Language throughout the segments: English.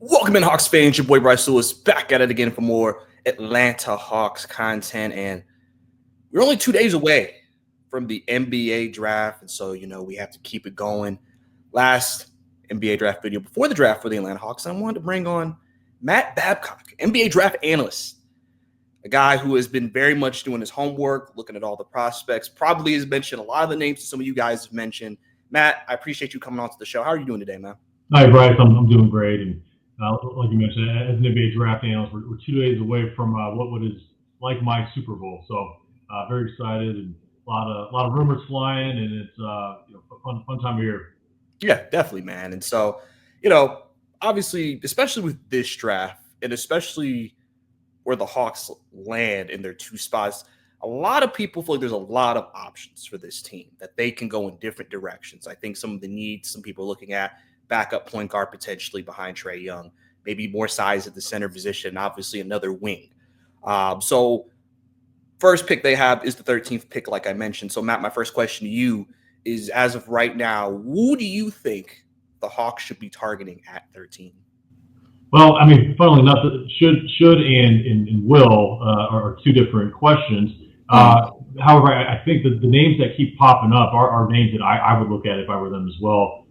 Welcome in, Hawks fans. Your boy Bryce Lewis back at it again for more Atlanta Hawks content. And we're only 2 days away from the NBA draft. And so, we have to keep it going. Last NBA draft video before the draft for the Atlanta Hawks, I wanted to bring on Matt Babcock, NBA draft analyst, a guy who has been very much doing his homework, looking at all the prospects, probably has mentioned a lot of the names that some of you guys have mentioned. Matt, I appreciate you coming on to the show. How are you doing today, man? Hi, Bryce. I'm doing great. And like you mentioned, as an NBA draft analyst, we're 2 days away from what is like my Super Bowl. So very excited, and a lot of rumors flying, and it's a fun time of year. Yeah, definitely, man. And so, obviously, especially with this draft, and especially where the Hawks land in their two spots, a lot of people feel like there's a lot of options for this team, that they can go in different directions. I think some of the needs some people are looking at, backup point guard potentially behind Trae Young, maybe more size at the center position, obviously another wing. So first pick they have is the 13th pick, like I mentioned. So, Matt, my first question to you is, as of right now, who do you think the Hawks should be targeting at 13? Well, I mean, funnily enough, should and will are two different questions. However, I think that the names that keep popping up are names that I would look at if I were them as well.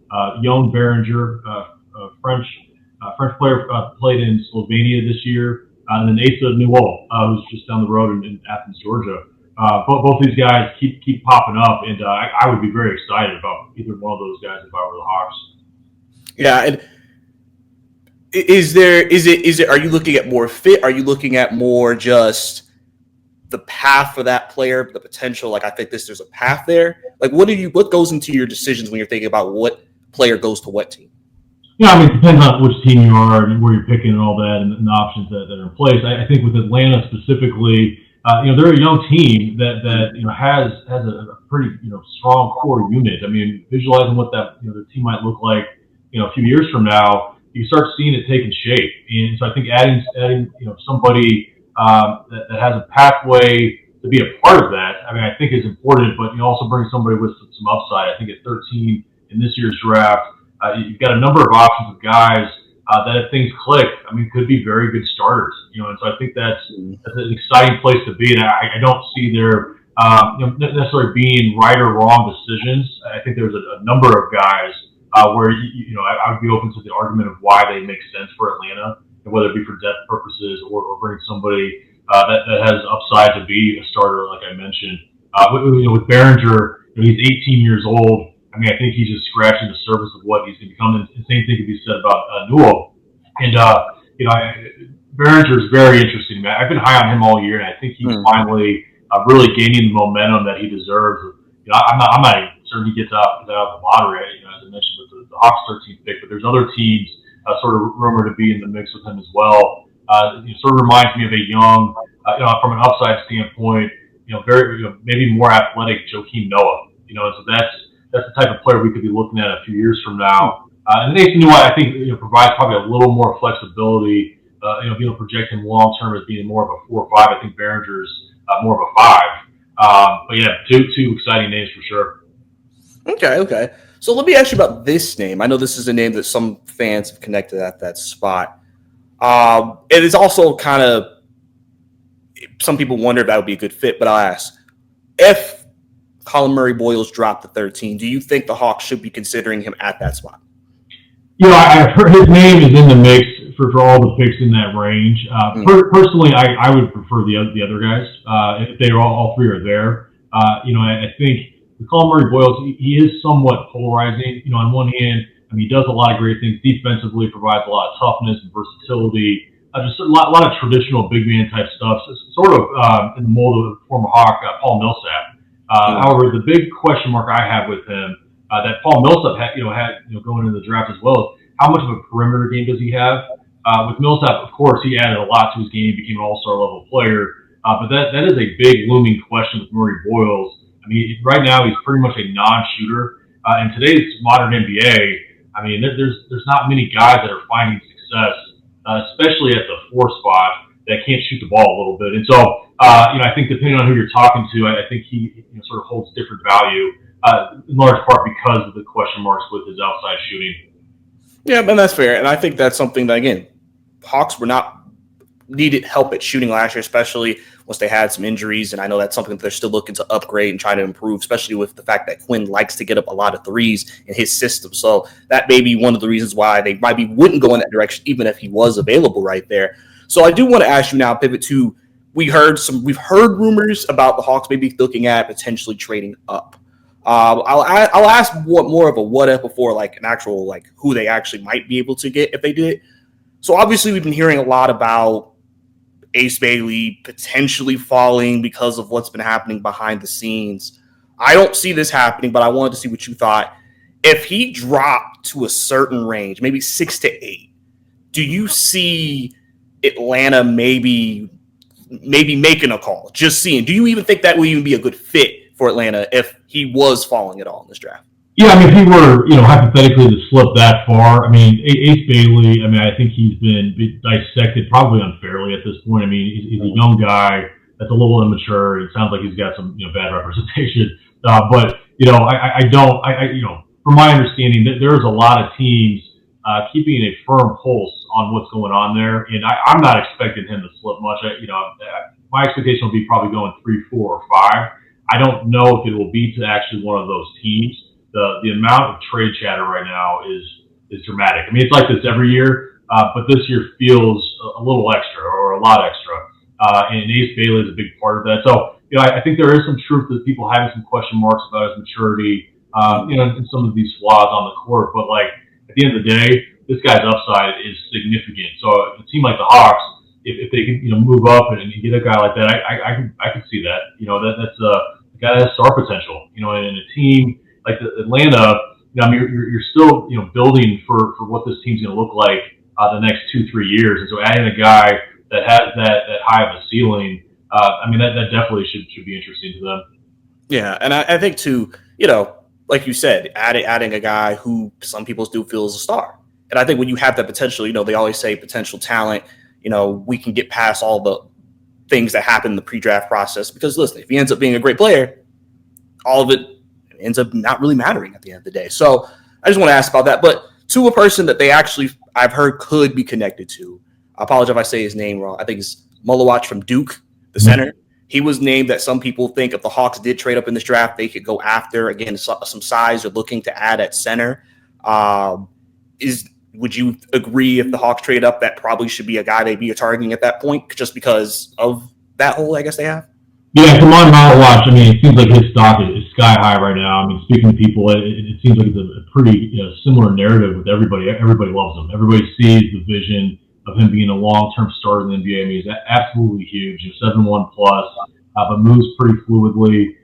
Young Behringer, French player, played in Slovenia this year, and then Asa Newell, who's just down the road in Athens, Georgia. Both these guys keep popping up, and I would be very excited about either one of those guys if I were the Hawks. Yeah, and are you looking at more fit? Are you looking at more just the path for that player, the potential? Like, I think there's a path there. Like, what goes into your decisions when you're thinking about what player goes to what team? Yeah, I mean, it depends on which team you are and where you're picking and all that, and the options that are in place. I think with Atlanta specifically, they're a young team that has a pretty strong core unit. I mean, visualizing what that their team might look like a few years from now, you start seeing it taking shape. And so I think adding somebody that has a pathway to be a part of that, I mean, I think is important. But you also bring somebody with some upside. I think at 13 in this year's draft, you've got a number of options of guys that, if things click, I mean, could be very good starters. And so I think that's an exciting place to be. And I don't see there necessarily being right or wrong decisions. I think there's a number of guys where I would be open to the argument of why they make sense for Atlanta, and whether it be for depth purposes or bring somebody that has upside to be a starter, like I mentioned. With Behringer, he's 18 years old. I mean, I think he's just scratching the surface of what he's going to become. And the same thing could be said about Newell. And Behringer is very interesting, man. I've been high on him all year, and I think he's finally really gaining the momentum that he deserves. I'm not certain he gets out of the lottery, as I mentioned with the Hawks 13th pick, but there's other teams sort of rumored to be in the mix with him as well. Sort of reminds me of a young, from an upside standpoint, very maybe more athletic Joakim Noah. And so that's the type of player we could be looking at a few years from now. And Nathan Newell, I think, provides probably a little more flexibility. Being able to project him long term as being more of a 4 or 5. I think Behringer's more of a 5. But yeah, two exciting names for sure. Okay. So let me ask you about this name. I know this is a name that some fans have connected at that spot. It is also kind of, some people wonder if that would be a good fit, but I'll ask, if Colin Murray-Boyles dropped to 13, do you think the Hawks should be considering him at that spot? I've heard his name is in the mix for all the picks in that range. Personally, I would prefer the other guys if they all three are there. I think with Colin Murray-Boyles, he is somewhat polarizing. On one hand, I mean, he does a lot of great things defensively, provides a lot of toughness and versatility. Just a lot of traditional big man type stuff, sort of in the mold of former Hawk Paul Millsap. However, the big question mark I have with him that Paul Millsap had going into the draft as well is how much of a perimeter game does he have? With Millsap, of course, he added a lot to his game, became an all-star level player, but that is a big looming question with Murray-Boyles. I mean, right now he's pretty much a non-shooter. In today's modern NBA, I mean, there's not many guys that are finding success, especially at the 4 spot, that can't shoot the ball a little bit. And so, I think depending on who you're talking to, I think he sort of holds different value, in large part because of the question marks with his outside shooting. Yeah, and that's fair. And I think that's something that, again, Hawks were not needed help at shooting last year, especially once they had some injuries. And I know that's something that they're still looking to upgrade and try to improve, especially with the fact that Quinn likes to get up a lot of threes in his system. So that may be one of the reasons why they maybe wouldn't go in that direction, even if he was available right there. So I do want to ask you now, pivot to we've heard rumors about the Hawks maybe looking at potentially trading up. I'll ask what more of a what if before like an actual like who they actually might be able to get if they did. So obviously we've been hearing a lot about Ace Bailey potentially falling because of what's been happening behind the scenes. I don't see this happening, but I wanted to see what you thought. If he dropped to a certain range, maybe 6 to 8, do you see Atlanta maybe making a call? Just seeing. Do you even think that would even be a good fit for Atlanta if he was falling at all in this draft? Yeah, I mean, if he were, hypothetically to slip that far, I mean, Ace Bailey, I mean, I think he's been dissected probably unfairly at this point. I mean, he's a young guy that's a little immature. It sounds like he's got some, bad representation. But, from my understanding, there's a lot of teams keeping a firm pulse on what's going on there. And I'm not expecting him to slip much. My expectation will be probably going 3, 4, or 5. I don't know if it will be to actually one of those teams. The amount of trade chatter right now is dramatic. I mean, it's like this every year, but this year feels a little extra or a lot extra. And Ace Bailey is a big part of that. So, I think there is some truth to people having some question marks about his maturity, and some of these flaws on the court. But like at the end of the day, this guy's upside is significant. So a team like the Hawks, if they can, move up and get a guy like that, I can see that. That's a guy that has star potential. And a team like Atlanta, I mean, you're still, building for what this team's going to look like the next 2-3 years. And so adding a guy that has that high of a ceiling, I mean, that definitely should be interesting to them. Yeah, and I think too, like you said, adding a guy who some people do feel is a star. And I think when you have that potential, they always say potential talent, we can get past all the things that happen in the pre-draft process. Because listen, if he ends up being a great player, all of it ends up not really mattering at the end of the day. So I just want to ask about that. But to a person that I've heard could be connected to, I apologize if I say his name wrong. I think it's Mulawach from Duke, the center. He was named that some people think if the Hawks did trade up in this draft, they could go after, again, some size they're looking to add at center. Would you agree if the Hawks trade up, that probably should be a guy they'd be targeting at that point just because of that hole, I guess they have? Yeah, from my Mulawach, I mean, it seems like his stock is sky high right now. I mean, speaking to people, it seems like it's a pretty similar narrative with everybody. Everybody loves him. Everybody sees the vision of him being a long-term starter in the NBA. I mean, he's absolutely huge. 7'1 plus, but moves pretty fluidly.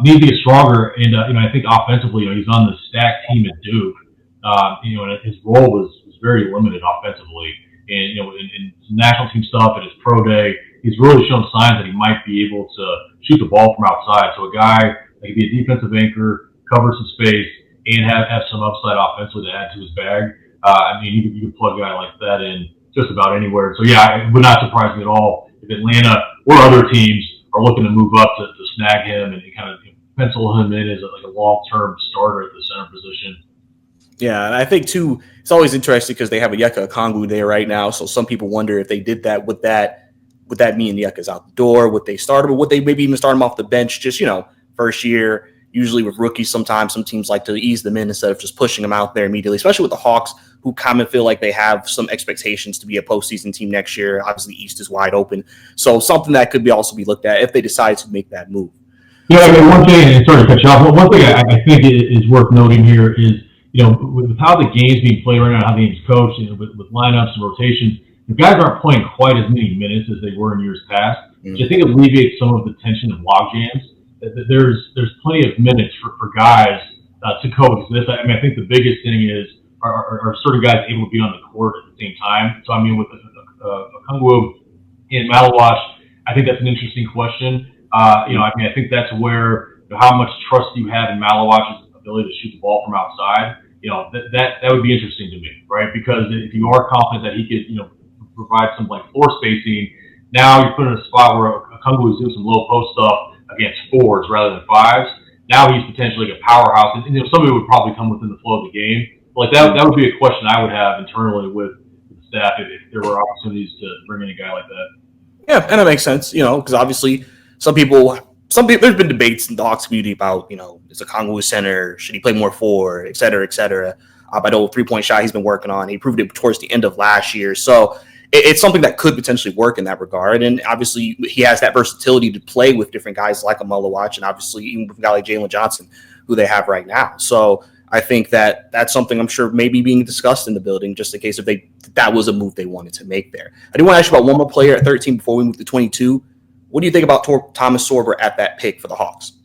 Needs to get stronger, and I think offensively, he's on the stacked team at Duke. And his role was very limited offensively. And in national team stuff and his pro day, he's really shown signs that he might be able to shoot the ball from outside. So a guy that can be a defensive anchor, cover some space, and have some upside offensively to add to his bag. I mean, you can plug a guy like that in just about anywhere. So yeah, it would not surprise me at all if Atlanta or other teams are looking to move up to snag him and kind of pencil him in as a long-term starter at the center position. Yeah, and I think too, it's always interesting because they have a Yeka Okongwu there right now. So some people wonder if they did that, would that mean Yeka's out the door? Would they start him, or would they maybe even start him off the bench? Just first year. Usually with rookies, sometimes some teams like to ease them in instead of just pushing them out there immediately. Especially with the Hawks, who kind of feel like they have some expectations to be a postseason team next year. Obviously, the East is wide open, so something that could also be looked at if they decide to make that move. Yeah, I mean, one thing, and sorry to cut you off. One thing I think is worth noting here is, with how the game's being played right now, how the game's coached, with lineups and rotations, the guys aren't playing quite as many minutes as they were in years past, which I think alleviates some of the tension and log jams. There's plenty of minutes for guys to coexist. I mean, I think the biggest thing is are certain guys able to be on the court at the same time. So I mean, with Okongwu and Mulawach, I think that's an interesting question. I think that's where how much trust do you have in Malawach's ability to shoot the ball from outside? That would be interesting to me, right? Because if you are confident that he could, provide some floor spacing, now you're put in a spot where Okongwu is doing some low post stuff against fours rather than fives. Now he's potentially a powerhouse, and somebody would probably come within the flow of the game. Like that would be a question I would have internally with the staff if there were opportunities to bring in a guy like that. Yeah, and it makes sense, because obviously some people, there's been debates in the Hawks community about, is Okongwu center, should he play more forward, et cetera, et cetera. I know 3-point shot he's been working on. He proved it towards the end of last year. So it's something that could potentially work in that regard. And obviously he has that versatility to play with different guys like a Mulliwatch and obviously even with a guy like Jalen Johnson, who they have right now. So I think that's something I'm sure maybe being discussed in the building just in case if that was a move they wanted to make there. I do want to ask you about one more player at 13 before we move to 22. What do you think about Thomas Sorver at that pick for the Hawks?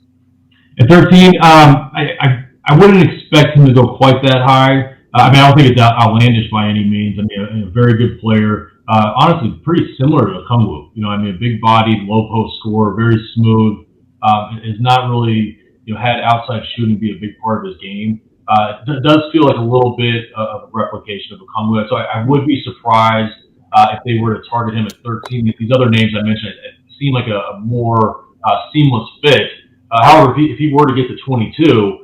At 13, I wouldn't expect him to go quite that high. I don't think it's outlandish by any means. A very good player. Honestly, pretty similar to Okongwu. A big-bodied, low-post scorer, very smooth. Has not really, had outside shooting be a big part of his game. It does feel like a little bit of a replication of Okongwu. So I would be surprised if they were to target him at 13. These other names I mentioned seem like a more seamless fit. However, if he were to get to 22,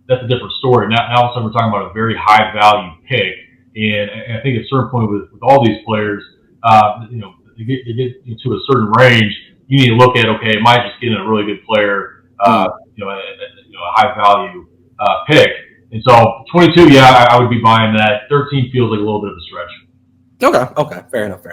that's a different story. Now all of a sudden we're talking about a very high value pick, and I think at a certain point with all these players, to get to a certain range, you need to look at, okay, am I just getting a really good player, a high value pick? And so 22, yeah, I would be buying that. 13 feels like a little bit of a stretch. Okay, fair enough.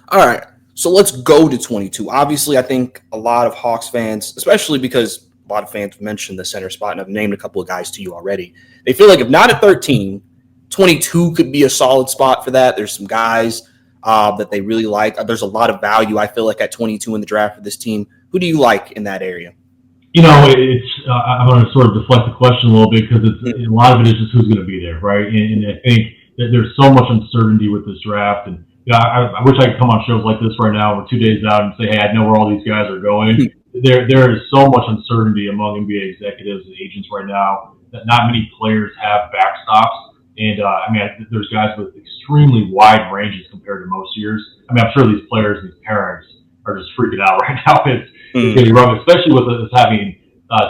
All right, so let's go to 22. Obviously, I think a lot of Hawks fans, especially because a lot of fans mentioned the center spot, and I've named a couple of guys to you already. They feel like if not at 13, 22 could be a solid spot for that. There's some guys that they really like. There's a lot of value, I feel like, at 22 in the draft for this team. Who do you like in that area? I'm going to sort of deflect the question a little bit because a lot of it is just who's going to be there, right? And I think that there's so much uncertainty with this draft. And I wish I could come on shows like this right now. We're 2 days out and say, hey, I know where all these guys are going. There is so much uncertainty among NBA executives and agents right now that not many players have backstops. And there's guys with extremely wide ranges compared to most years. I'm sure these players and these parents are just freaking out right now. It's going to be rough, especially with us having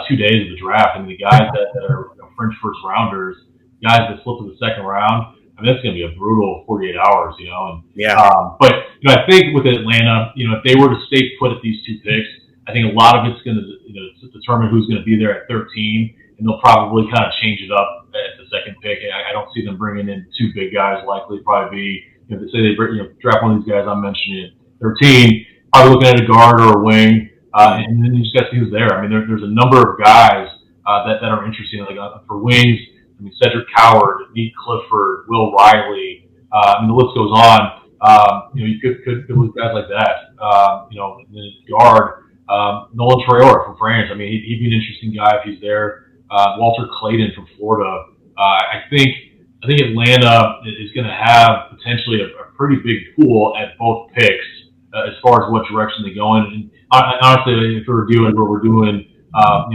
2 days of the draft. The guys that are French first rounders, guys that slip to the second round. That's going to be a brutal 48 hours, But I think with Atlanta, if they were to stay put at these two picks, I think a lot of it's going to determine who's going to be there at 13, and they'll probably kind of change it up at the second pick. I don't see them bringing in two big guys. Likely probably be, if they say they draft one of these guys I'm mentioning at 13, probably looking at a guard or a wing, and then you just got to see who's there. There's a number of guys that are interesting. Like for wings, Cedric Coward, Nate Clifford, Will Riley. The list goes on. You could lose guys like that. And then guard. Nolan Traore from France. He'd be an interesting guy if he's there. Walter Clayton from Florida. I think Atlanta is going to have potentially a pretty big pool at both picks as far as what direction they go in. And honestly, if we're doing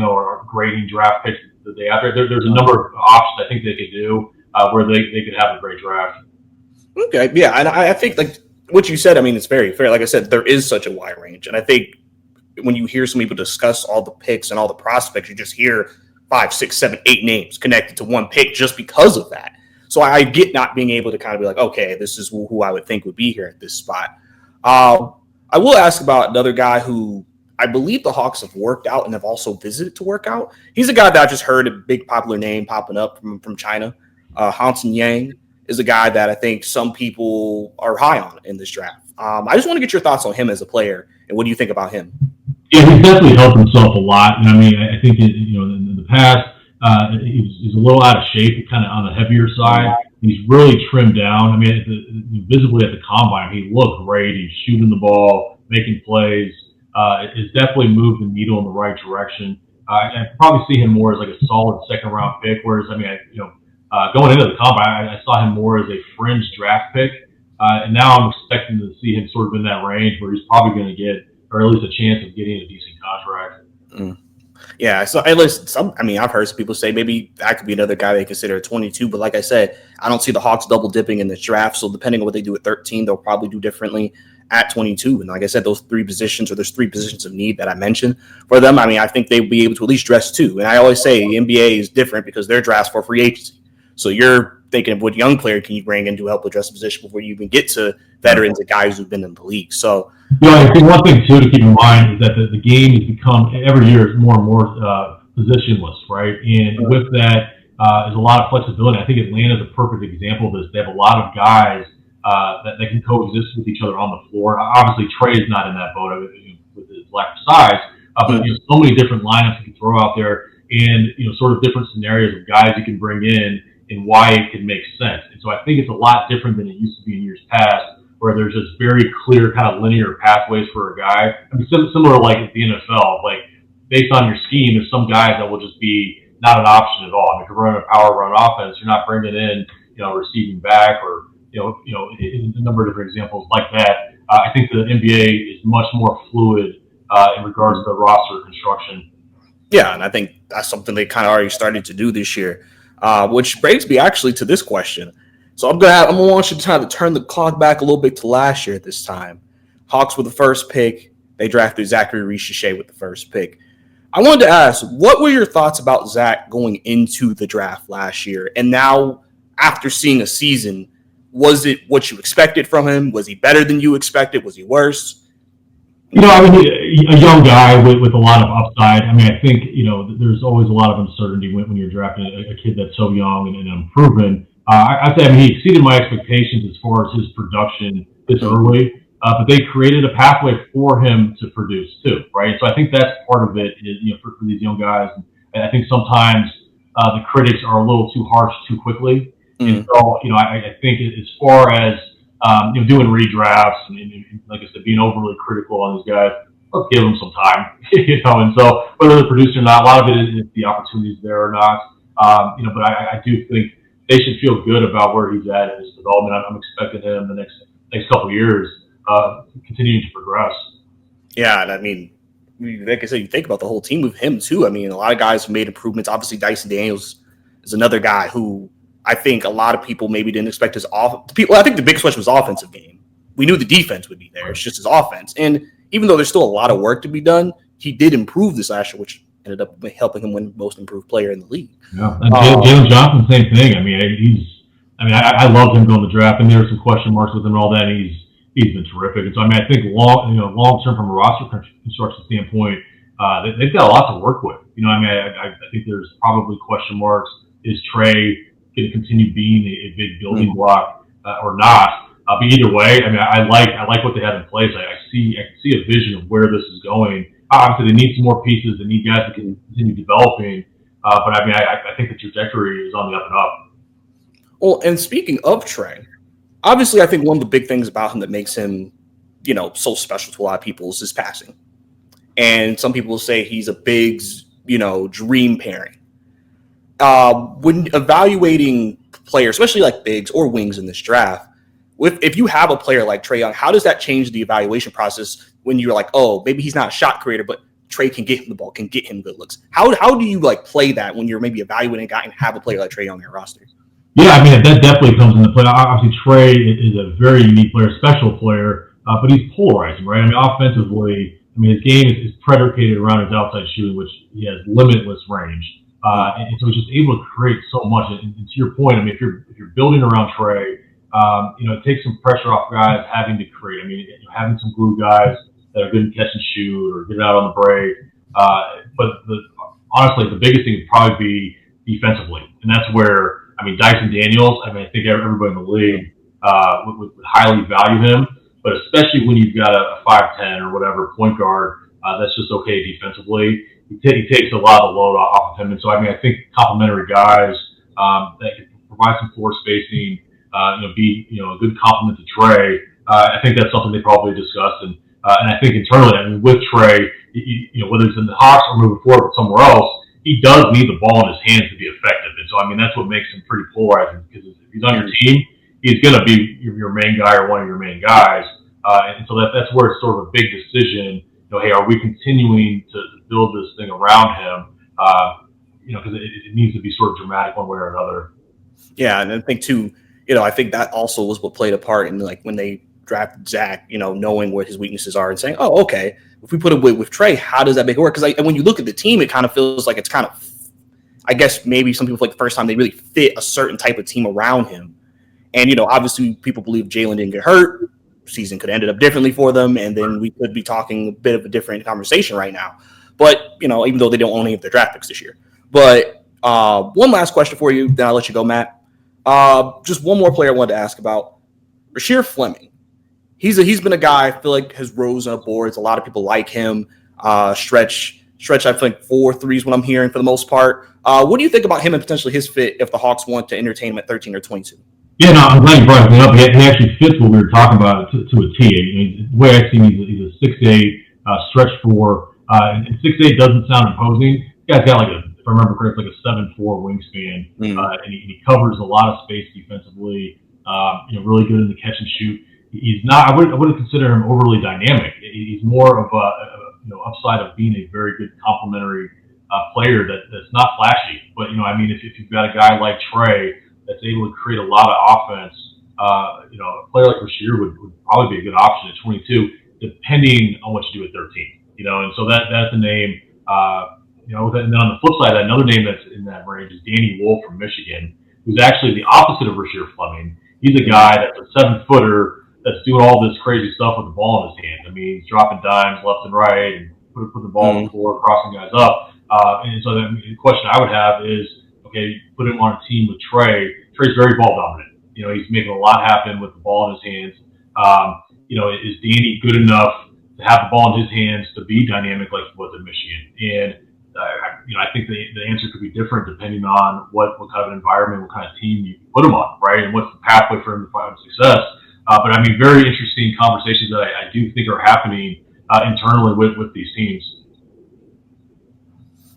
or grading draft picks the day after, there's a number of options I think they could do where they could have a great draft. Okay, yeah, and I think like what you said, it's very fair. Like I said, there is such a wide range, and I think when you hear some people discuss all the picks and all the prospects, you just hear 5, 6, 7, 8 names connected to one pick just because of that. So I get not being able to kind of be like, okay, this is who I would think would be here at this spot. I will ask about another guy who I believe the Hawks have worked out and have also visited to work out. He's a guy that I just heard a big popular name popping up from China. Hansen Yang is a guy that I think some people are high on in this draft. I just want to get your thoughts on him as a player, and what do you think about him? Yeah, he's definitely helped himself a lot. I think in the past he's a little out of shape, kind of on the heavier side. He's really trimmed down. Visibly at the combine, he looked great. He's shooting the ball, making plays. It's definitely moved the needle in the right direction. I probably see him more as like a solid second round pick. Whereas going into the combine, I saw him more as a fringe draft pick. And now I'm expecting to see him sort of in that range where he's probably going to get, or at least a chance of getting a decent contract. Yeah, so I've heard some people say maybe that could be another guy they consider at 22, but like I said, I don't see the Hawks double dipping in this draft. So depending on what they do at 13, they'll probably do differently at 22. And like I said, there's three positions of need that I mentioned for them. I think they'll be able to at least dress two. And I always say the NBA is different because their drafts for free agency. So you're thinking of what young player can you bring in to help address the position before you even get to veterans and guys who've been in the league. So, I think one thing too to keep in mind is that the game has become every year is more and more positionless, right? And with that is a lot of flexibility. I think Atlanta is a perfect example of this. They have a lot of guys that can coexist with each other on the floor. Obviously, Trae is not in that boat with his lack of size, but so many different lineups you can throw out there, and sort of different scenarios of guys you can bring in and why it can make sense. And so I think it's a lot different than it used to be in years past, where there's just very clear kind of linear pathways for a guy. I mean, similar like at the NFL, like based on your scheme, there's some guys that will just be not an option at all. I mean, if you're running a power run offense, you're not bringing in, receiving back or, a number of different examples like that. I think the NBA is much more fluid in regards to the roster construction. Yeah, and I think that's something they kind of already started to do this year, which brings me actually to this question. So I'm gonna want you to kind of turn the clock back a little bit to last year at this time. Hawks with the first pick. They drafted Zachary Richer with the first pick. I wanted to ask, what were your thoughts about Zach going into the draft last year? And now, after seeing a season, was it what you expected from him? Was he better than you expected? Was he worse? A young guy with a lot of upside. I mean, I think, there's always a lot of uncertainty when you're drafting a kid that's so young and unproven. I'd say, he exceeded my expectations as far as his production this early, but they created a pathway for him to produce too, right? So I think that's part of it is, for these young guys. And I think sometimes the critics are a little too harsh too quickly. And so, I think as far as, doing redrafts and like I said, being overly critical on these guys, let's give them some time, and so whether they're produced or not, a lot of it is the opportunities there or not, but I do think they should feel good about where he's at in his development. I'm expecting him the next couple of years continuing to progress. Yeah, and I mean, like I said, you think about the whole team with him too. I mean, a lot of guys who made improvements. Obviously, Dyson Daniels is another guy who I think a lot of people maybe didn't expect his off. I think the biggest question was offensive game. We knew the defense would be there. It's just his offense. And even though there's still a lot of work to be done, he did improve this last year, which ended up helping him win most improved player in the league. Yeah, and Jalen Johnson, same thing. I loved him going to the draft, and there were some question marks with him and all that. And he's been terrific. And so I think long term from a roster construction standpoint, they've got a lot to work with. I think there's probably question marks. Is Trae going to continue being a big building block or not? But either way, I like what they have in place. I can see a vision of where this is going. Obviously, they need some more pieces. They need guys that can continue developing. But I think the trajectory is on the up and up. Well, and speaking of Trae, obviously, I think one of the big things about him that makes him, so special to a lot of people is his passing. And some people will say he's a big, dream pairing. When evaluating players, especially like bigs or wings in this draft, if you have a player like Trae Young, how does that change the evaluation process when you're like, oh, maybe he's not a shot creator, but Trae can get him the ball, can get him good looks? How do you play that when you're maybe evaluating a guy and have a player like Trae Young on your roster? Yeah, that definitely comes into play. Obviously, Trae is a very unique player, special player, but he's polarizing, right? Offensively, his game is predicated around his outside shooting, which he has limitless range. And so he's just able to create so much. And to your point, if you're building around Trae, it takes some pressure off guys having to create. Having some glue guys that are good in catch and shoot or get out on the break. But honestly, the biggest thing would probably be defensively, and that's where Dyson Daniels. I think everybody in the league would highly value him, but especially when you've got a 5'10" or whatever point guard that's just okay defensively. He takes a lot of the load off of him, and so I think complementary guys that can provide some floor spacing, be a good complement to Trae. I think that's something they probably discussed, and I think internally, with Trae, whether it's in the Hawks or moving forward with somewhere else, he does need the ball in his hands to be effective, and so that's what makes him pretty polarizing. Because if he's on your team, he's going to be your main guy or one of your main guys, and so that's where it's sort of a big decision. Hey, are we continuing to build this thing around him? Because it needs to be sort of dramatic one way or another. Yeah, and I think too, I think that also was what played a part in when they drafted Zach, knowing what his weaknesses are and saying, oh, okay, if we put it with Trae, how does that make it work? Because when you look at the team, it kind of feels like it's kind of, I guess maybe some people feel like the first time they really fit a certain type of team around him. And, obviously people believe Jalen didn't get hurt. Season could have ended up differently for them. And then we could be talking a bit of a different conversation right now. But, even though they don't own any of their draft picks this year. But one last question for you, then I'll let you go, Matt. Just one more player I wanted to ask about. Rasheer Fleming. He's been a guy I feel like has rose up boards. A lot of people like him. Stretch, I think 4 threes when I'm hearing for the most part. What do you think about him and potentially his fit if the Hawks want to entertain him at 13 or 22? Yeah, no, I'm glad you brought it up. He actually fits what we were talking about to a T. I mean, the way I see him, he's a 6'8", stretch 4. And 6'8" doesn't sound imposing. This guy's got if I remember correctly, like a 7'4" wingspan. And he covers a lot of space defensively. Really good in the catch and shoot. He's not. I wouldn't consider him overly dynamic. He's more of a upside of being a very good complementary player that's not flashy. But if you've got a guy like Trae that's able to create a lot of offense, a player like Rasheer would probably be a good option at 22, depending on what you do at 13. And so that's a name. And then on the flip side, another name that's in that range is Danny Wolf from Michigan, who's actually the opposite of Rasheer Fleming. He's a guy that's a 7-footer that's doing all this crazy stuff with the ball in his hand. I mean, he's dropping dimes left and right and put the ball on the floor, crossing guys up. And so the question I would have is, okay, put him on a team with Trae. Trae's very ball dominant. He's making a lot happen with the ball in his hands. Is Danny good enough to have the ball in his hands to be dynamic like he was at Michigan? And I think the answer could be different depending on what kind of environment, what kind of team you put him on, right? And what's the pathway for him to find success. But very interesting conversations that I do think are happening internally with these teams.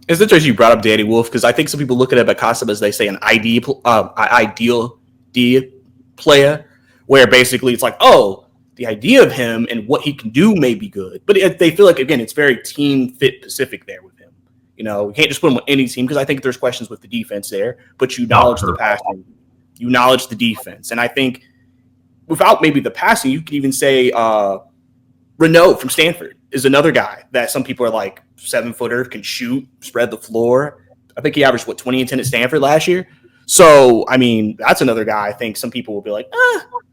It's interesting you brought up Danny Wolf because I think some people look at Bacasa as they say an ideal D player, where basically it's like, oh, the idea of him and what he can do may be good, but they feel like again it's very team fit specific there with him. You can't just put him on any team because I think there's questions with the defense there, but you acknowledge the passing, you acknowledge the defense, and I think without maybe the passing, you could even say Renaud from Stanford is another guy that some people are like 7-footer, can shoot, spread the floor. I think he averaged 20 and 10 at Stanford last year. So, that's another guy I think some people will be like,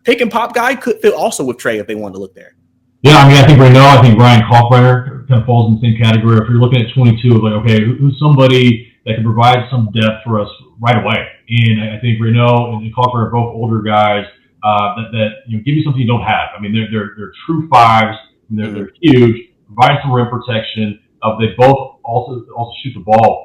pick and pop guy could fit also with Trae if they wanted to look there. Yeah, I think Renaud, I think Ryan Kalkbrenner kind of falls in the same category. If you're looking at 22, like, okay, who's somebody that can provide some depth for us right away? And I think Renaud and Kalkbrenner are both older guys that give you something you don't have. They're true fives. They're huge, provide some rim protection. They both also shoot the ball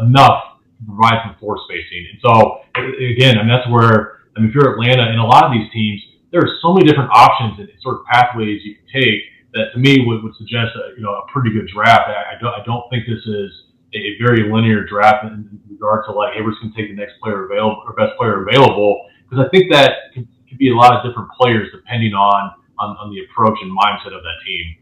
enough to provide some floor spacing. And so again, that's where if you're Atlanta and a lot of these teams, there are so many different options and sort of pathways you can take that to me would suggest a pretty good draft. I don't think this is a very linear draft in regard to like, hey, we're just going to take the next player available or best player available, because I think that could be a lot of different players depending on the approach and mindset of that team.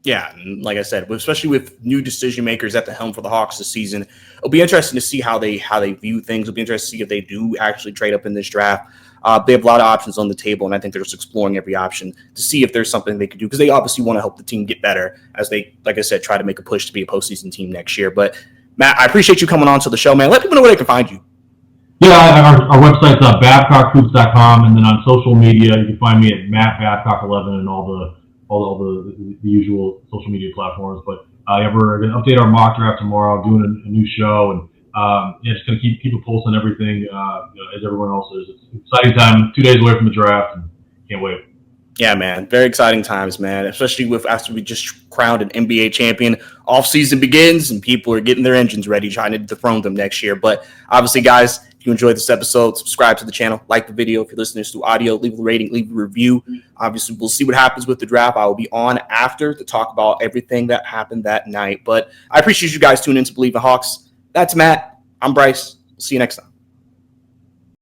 Yeah, and like I said, especially with new decision makers at the helm for the Hawks this season, it'll be interesting to see how they view things. It'll be interesting to see if they do actually trade up in this draft. They have a lot of options on the table, and I think they're just exploring every option to see if there's something they could do, because they obviously want to help the team get better as they, like I said, try to make a push to be a postseason team next year. But Matt, I appreciate you coming on to the show, man. Let people know where they can find you. Yeah, our website's BabcockHoops.com, and then on social media you can find me at Matt Babcock11 and all the usual social media platforms. But we're going to update our mock draft tomorrow, doing a new show, and just going to keep a pulse on everything as everyone else is. It's an exciting time, 2 days away from the draft, and can't wait. Yeah, man. Very exciting times, man, especially after we just crowned an NBA champion. Off-season begins, and people are getting their engines ready, trying to dethrone them next year. But obviously, guys, if you enjoyed this episode, subscribe to the channel, like the video. If you're listening to audio, leave a rating, leave a review. Obviously, we'll see what happens with the draft. I will be on after to talk about everything that happened that night. But I appreciate you guys tuning in to Believe in Hawks. That's Matt. I'm Bryce. See you next time.